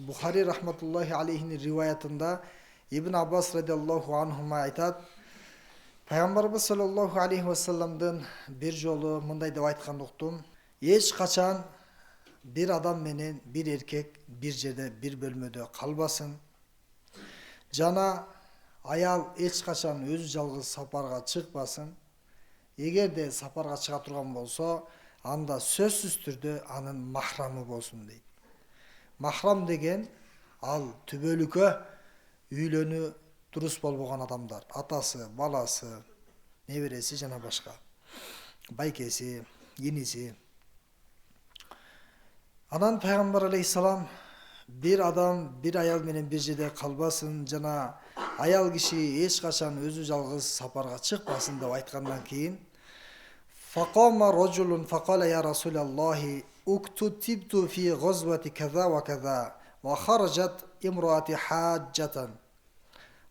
Бухари рахматуллахи алейхинин риваятында Ибн Аббас радиаллаху анхума айтат, Пайгамбарыбыз саллаллаху алейхи вассаламдын бир жолу мындай деп айтканын уктум: эч качан бир адам менен бир эркек бир жерде бир бөлмөдө калбасын. Жана аял эч качан өзү жалгыз сапарга чыкпасын. Эгерде сапарга чыга турган болсо, анда сөзсүз түрдө анын махрамы болсун дейт. Махрам деген ал түбөлүккө үйлөнүү дурус болбогон адамдар, атасы, баласы, небереси жана башка, байкеси, иниси. Анан пайгамбар алейхиссалам бир адам бир аял менен бир жерде калбасын жана аял киши эч качан өзү жалгыз сапарга чыкпасын деп айткандан кийин факома рожулун факала я расулаллахи уктутибту фи газвати каза ва каза ва хараджат имраати хаджатан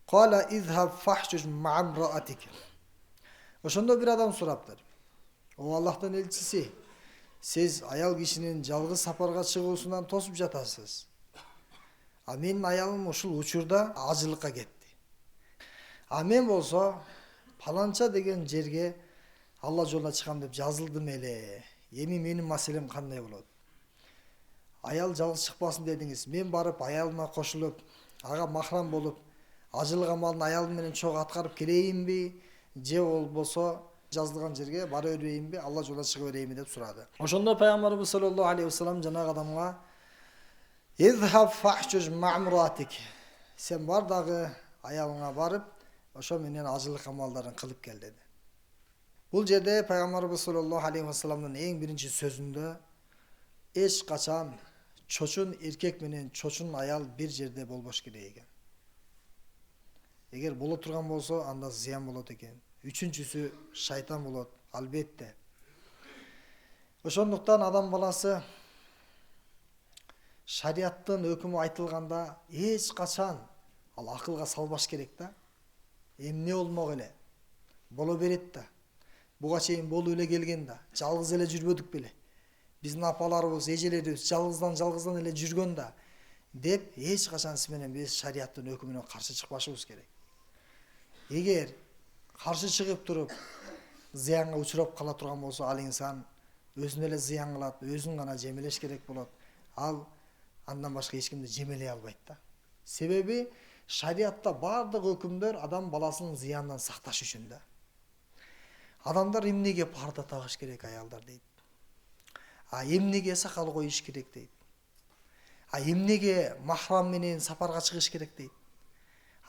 кала изхаб фахшуж ма'амраатик. Ошондо бир адам сураптыр: О Аллахтын элчиси, сиз аял кишинин жалгыз сапарга чыгуусунан тосуп жатасыз. А менин аялым ушул учурда ажылыкка кетти. А мен болсо паланча деген жерге Алла жолуна чыгам деп жазылдым эле. Эми менин маселем кандай болот? Аял жалгыз чыкпасын дедиңиз. Мен барып аялыма кошулуп, ага махрам болуп, ажылык амалын аялым менен чогуу аткарып келейинби, же болбосо жазылган жерге бара берейинби, Алла жолуна чыга берейинби деп сурады. Ошондо пайгамбарыбыз саллаллаху алейхи вассалам жанагы адамга «Изхаб фахшуж ма'муратик». Сен бар дагы аялыңа барып, ошо менен ажылык амалдарын кылып кел деди. Бул жерде пайгамбарыбыз саллаллаху алейхи вассаламдын эң биринчи сөзүндө эч качан чочун эркек менен чочун аял бир жерде болбош керек экен. Эгер боло турган болсо, анда зыян болот экен. Үчүнчүсү шайтан болот, албетте. Ошондуктан адам баласы шариаттын өкүмү айтылганда эч качан ал акылга салбаш керек да. Эмне болмок эле? Боло берет да. Буга чейин болуп эле келген да. Жалгыз эле жүрбөдүк беле? Биздин апаларыбыз, эжелерибиз жалгыздан эле жүргөн да деп эч качан сиз менен биз шариаттын өкүмүнө каршы чыкпашыбыз керек. Эгер каршы чыгып туруп зыянга учурап кала турган болсо, ал инсан өзүнө эле зыян кылат, өзүн гана жемелеш керек болот. Ал андан башка эч кимди жемелей албайт да. Себеби шариатта бардык өкүмдөр адам баласынын зыяндан сакташ үчүн да. Адамдар эмнеге парда тагыш керек аялдар дейт. А эмнеге сакал коюш керек дейт. А эмнеге махрам менен сапарга чыгыш керек дейт.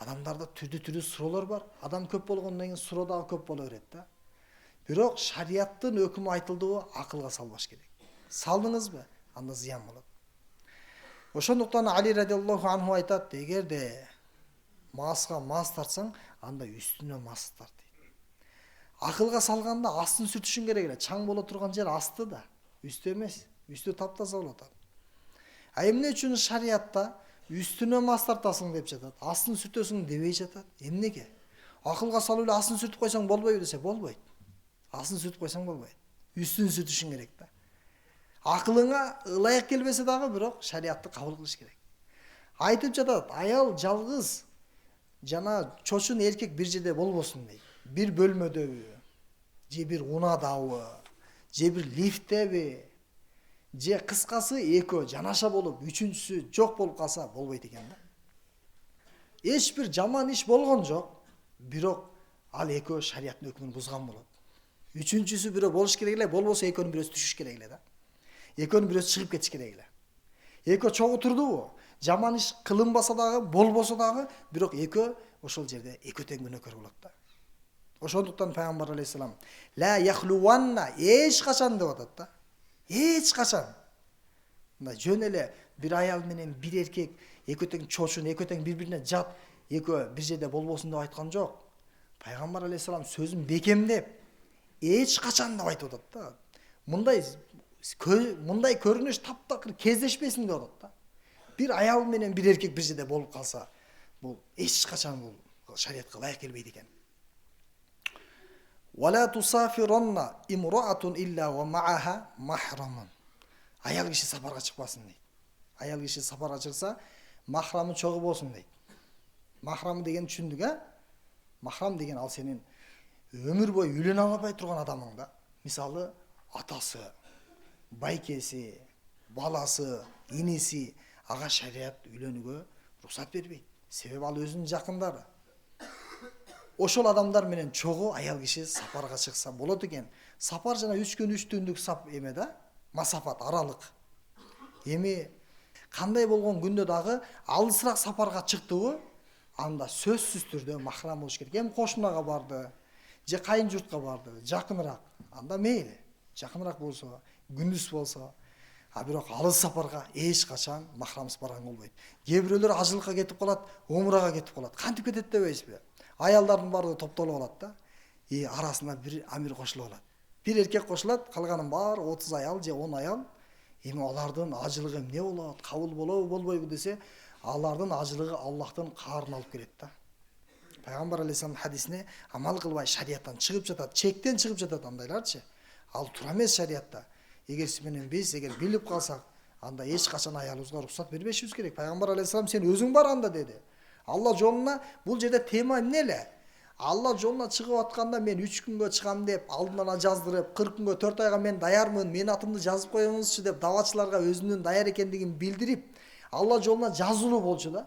Адамдарда түрдүү суроолор бар. Адам көп болгондон кийин суроо дагы көп боло берет да. Бирок шариаттын өкүмү айтылдыбы, акылга салбаш керек. Салдыңызбы, анда зыян болот. Ошондуктан Али радиаллаху анху айтат: эгерде маска мас тартсаң, анда үстүнө мас тарт дейт. Акылга салганда астын сүртүшүң керек эле. Чаң боло турган жер асты да, үстү эмес. Үстү таптаза болот. А эмне үчүн шариатта үстүнө мас тартасың деп жатат, астын сүртөсүң дебей жатат? Эмнеге? Акылга салып эле астын сүртүп койсоң болбойбу десе, болбойт. Астын сүртүп койсоң болбойт. Үстүн сүртүшүң керек да. Акылыңа ылайык келбесе дагы, бирок шариатты кабыл кылыш керек. Айтып жатат, аял жалгыз жана чочун эркек бир жерде болбосун дейт. Бир бөлмөдөбү, же бир унадабы, же бир лифттеби, же кыскасы экөө жанаша болуп, үчүнчүсү жок болуп калса болбойт экен да. Эч бир жаман иш болгон жок, бирок ал экөө шариаттын өкүмүн бузган болот. Үчүнчүсү бирөө болуш керек эле, болбосо экөөнүн бирөөсү түшүш керек эле да. Экөөнүн бирөөсү чыгып кетиш керек эле. Экөө чогуу турдубу? Жаман иш кылынбаса дагы, болбосо дагы, бирок экөө ошол жерде экөө тең күнөөкөр болот да. Ошондуктан пайгамбар алейхиссалам ла яхлуанна, эч качан деп атат да. Эч качан. Мындай жөн эле бир аял менен бир эркек экөө тең чочун, экөө тең бири-бирине жат, экөө бир жерде болбосун деп айткан жок. Пайгамбар алейхиссалам сөзүн бекемдеп, эч качан деп айтып атат да. Мындай көрүнүш таптакыр кездешпесин деп атат да. Бир аял менен бир эркек бир жерде болуп калса, бул эч качан бул шариатка ылайык келбейт экен. Вала тусафиранна имраатун илля ва ма'аха махрамун. Аял киши сапарга чыкпасын дейт. аял киши сапарга чыкса махрамы чогуу болсун дейт. Махрамы деген түшүндүк, махрам деген ал сенин өмүр бою үйлөнө албай турган адамың да. Мисалы атасы, байкеси, баласы, иниси, ага шарият үйлөнүүгө уруксат бербейт. Себеби ал өзүнүн жакындары. Ошол адамдар менен чогуу аял киши сапарга чыкса болот экен. Сапар жана 3 күн 3 түндүк сап эме да, масафат, аралык. Эми кандай болгон күндө дагы алысыраак сапарга чыктыбы, анда сөзсүз түрдө махрам болуш керек. Эми кошунага барды, же кайын журтка барды, жакыныраак. Анда мейли, жакыныраак болсо, күндүз болсо. А бирок алыс сапарга эч качан махрамсыз барган болбойт. Кээ бирөөлөр ажылыкка кетип калат, умрага кетип калат. Кантип кетет дебейсизби? Аялдардын баары топтолуп алат да. Арасына бир амир кошулуп алат. Бир эркек кошулат, калганын баары 30 аял же 10 аял. Эми алардын ажылыгы эмне болот? Кабыл болобу, болбойбу десе, алардын ажылыгы Аллахтын каарын алып келет да. Пайгамбар алейхиссалам хадисине амал кылбай шарияттан чыгып жатат, чектен чыгып жатат андайларчы. Ал туура эмес шариятта. Эгер сиз менен биз билип калсак, анда эч качан аялыбызга уруксат бербешибиз керек. Пайгамбар алейхиссалам сен өзүң бар анда деди. Алла жолуна бул жерде тема эмне эле? Алла жолуна чыгып атканда мен 3 күнгө чыгам деп алдын ала жаздырып, 40 күнгө 4 айга мен даярмын, менин атымды жазып коюңузчу деп давачыларга өзүнүн даяр экендигин билдирип, Алла жолуна жазылуу болчу да.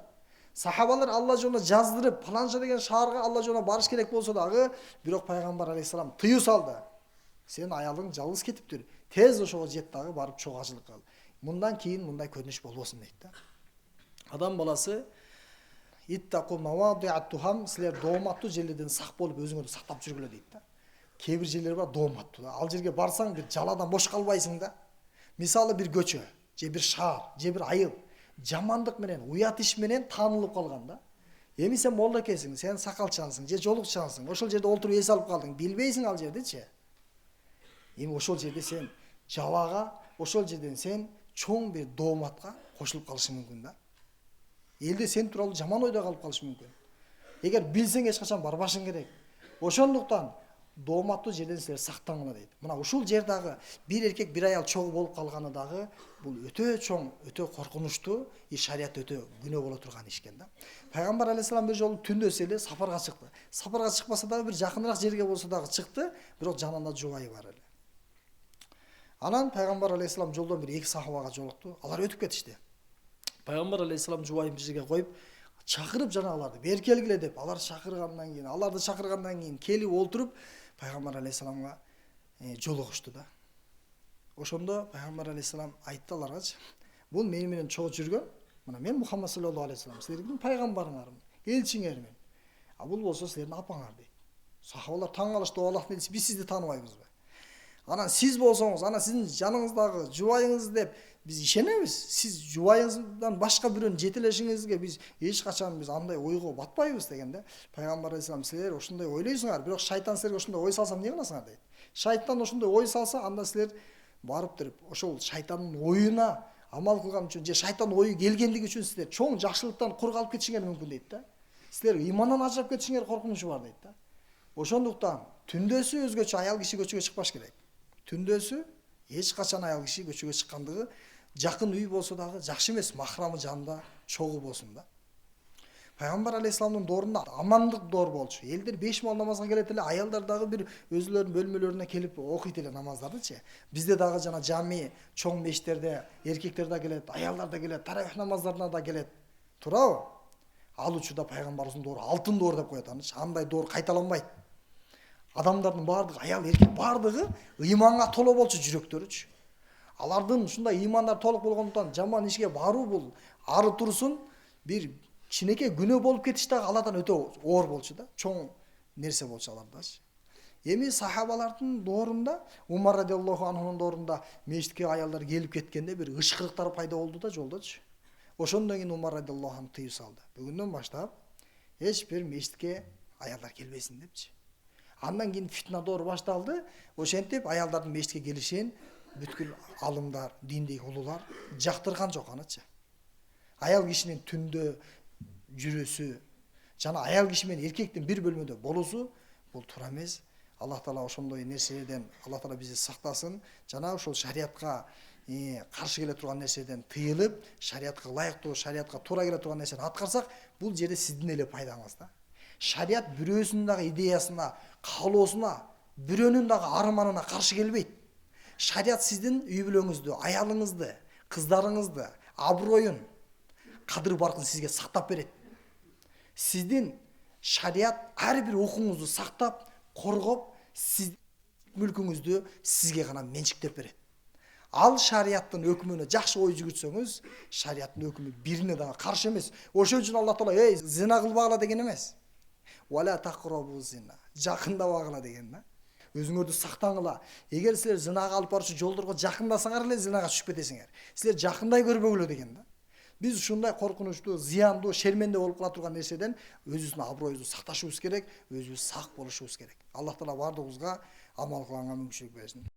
Сахабалар Алла жолуна жаздырып, фаланча деген шаарга Алла жолуна барыш керек болсо дагы, бирок пайгамбар алейхиссалам тыюу салды. Сен аялың жалгыз кетиптир. Тез ошого жет дагы барып чогуу ажылык кыл. Мындан кийин мындай көрүнүш болбосун дейт да. Адам баласы иттаку мавадиат тухам, силер дооматтуу жерлерден сак болуп өзүңөрдү сактап жүргүлө дейт да. Кээ бир жерлер бар дооматтуу да. Ал жерге барсаң бир жаладан бош калбайсың да. Мисалы бир көчө, же бир шаар, же бир айыл жамандык менен, уят иш менен таанылып калган да. Эми сен молда экенсиң, сен сакалчансың, же жолукчансың, ошол жерде олтуруп эс алып калдың, билбейсиң ал жердечи. Эми ошол жерде сен жалага, ошол жерден сен чоң бир дооматка кошулуп калышың мүмкүн да. Элде сен тууралуу жаман ойдо калып калышы мүмкүн. Эгер билсең эч качан барбашың керек. Ошондуктан дооматтуу жерден силер сактангыла дейт. Мына ушул жер дагы бир эркек бир аял чогуу болуп калганы дагы бул өтө чоң, өтө коркунучтуу, шарият өтө күнөө боло турган иш экен да. Пайгамбар алейхиссалам бир жолу түндөсү эле сапарга чыкты. Сапарга чыкпаса дагы бир жакыныраак жерге болсо дагы чыкты, бирок жанында жубайы бар эле. Анан пайгамбар алейхиссалам жолдон бир 2 сахабага жолукту. Алар өтүп кетишти. Пайгамбар алейхиссалам жубайын бир жерге коюп, чакырып жанагыларды бери келгиле деп, аларды чакыргандан кийин келип олтуруп пайгамбар алейхиссаламга жолугушту да. Ошондо пайгамбар алейхиссалам айтты аларгачы, бул мени менен чогуу жүргөн, мына мен Мухаммад саллаллаху алейхи вассалам, силердин пайгамбарыңармын, элчиңермин. А бул болсо силердин апаңар дейт. Сахабалар таң калышты, Аллахтын элчиси, биз сизди тааныбайбызбы? Анан сиз болсоңуз, анан сиздин жаныңыздагы жубайыңыз деп биз ишенебиз. Сиз жубайыңыздан башка бирөөнү жетелешиңизге биз эч качан биз андай ойго батпайбыз дегенде, пайгамбар алейхиссалам силер ошондой ойлойсуңар, бирок шайтан силерге ошондой ой салса эмне кыласыңар дейт. Шайтан ошондой ой салса, анда силер барып туруп ошол шайтандын оюна амал кылган үчүн же шайтан ою келгендиги үчүн силер чоң жакшылыктан кур калып кетишиңер мүмкүн дейт да. Силер имандан ажырап кетишиңер коркунучу бар дейт да. Ошондуктан түндөсү өзгөчө аял киши көчөгө чыкпаш керек. Түндөсү эч качан аял киши көчөгө чыккандыгы жакын үй болсо дагы жакшы эмес, махрамы жанында чогуу болсун да. Пайгамбар алейхиссаламдын доорунда амандык доор болчу. Элдер 5 мал намазга келет эле, аялдар дагы бир өзүлөрүнүн бөлмөлөрүнө келип окуйт эле намаздардычы. Бизде дагы жана жами чоң мешиттерде эркектер да келет, аялдар да келет, таравих намаздарына да келет. Туурабы? Ал учурда пайгамбарыбыздын доору алтын доор деп коет аны. Андай доор кайталанбайт. Адамдардын баардыгы, аял эркек баардыгы ыйманга толо болчу жүрөктөрүчү. Алардын ушундай ыймандар толук болгондуктан жаман ишке баруу бул ары турсун бир кичинекей күнөө болуп кетиш дагы Алладан өтө оор болчу да. Чоң нерсе болчу алардачы. Эми сахабалардын доорунда, Умар радиаллаху анхунун доорунда мешитке аялдар келип кеткенде бир ышкырыктар пайда болду да жолдочу. Ошондон кийин Умар радиаллаху анху тыюу салды. Бүгүндөн баштап эч бир мешитке аялдар келбесин депчи. Андан кийин фитна доору башталды. Ошентип аялдардын мешитке келишин бүткүл алымдар, диндеги улуулар жактырган жок анычы. Аял кишинин түндө жүрөсү жана аял киши менен эркектин бир бөлмөдө болуусу бул туура эмес. Аллах таала ошондой нерселерден Аллах таала бизди сактасын. Жана ошол шариятка каршы келе турган нерседен тыйылып, шариатка ылайыктуу, шариатка туура келе турган нерсени аткарсак, бул жерде сиздин эле пайдаңыз да. Шариат бирөөсүнүн дагы идеясына, каалоосуна, бирөөнүн дагы арманына каршы келбейт. Шариат сиздин үй бүлөңүздү, аялыңызды, кыздарыңызды, аброюн, кадыр баркын сизге сактап берет. Сиздин шариат ар бир укуңузду сактап, коргоп, сиз мүлкүңүздү сизге гана менчиктеп берет. Ал шариаттын өкүмүнө жакшы ой жүгүртсөңүз, шариаттын өкүмү бирине дагы каршы эмес. Ошол үчүн Аллах Таала зина кылбагыла деген эмес. Вала тақрабу зина. Жакындабагыла деген да. Өзүңөрдү сактаңыла. Эгер силер зинага алып барчу жолдорго жакындасаңар эле зинага түшүп кетесиңер. Силер жакындай көрбөгүлө деген да. Биз ушундай коркунучтуу, зыяндуу, шерменде болуп кала турган нерседен өзүбүздүн аброюбузду сакташыбыз керек, өзүбүз сак болушубуз керек. Аллах Таала бардыгыбызга амал кылганга мүмкүнчүлүк берсин.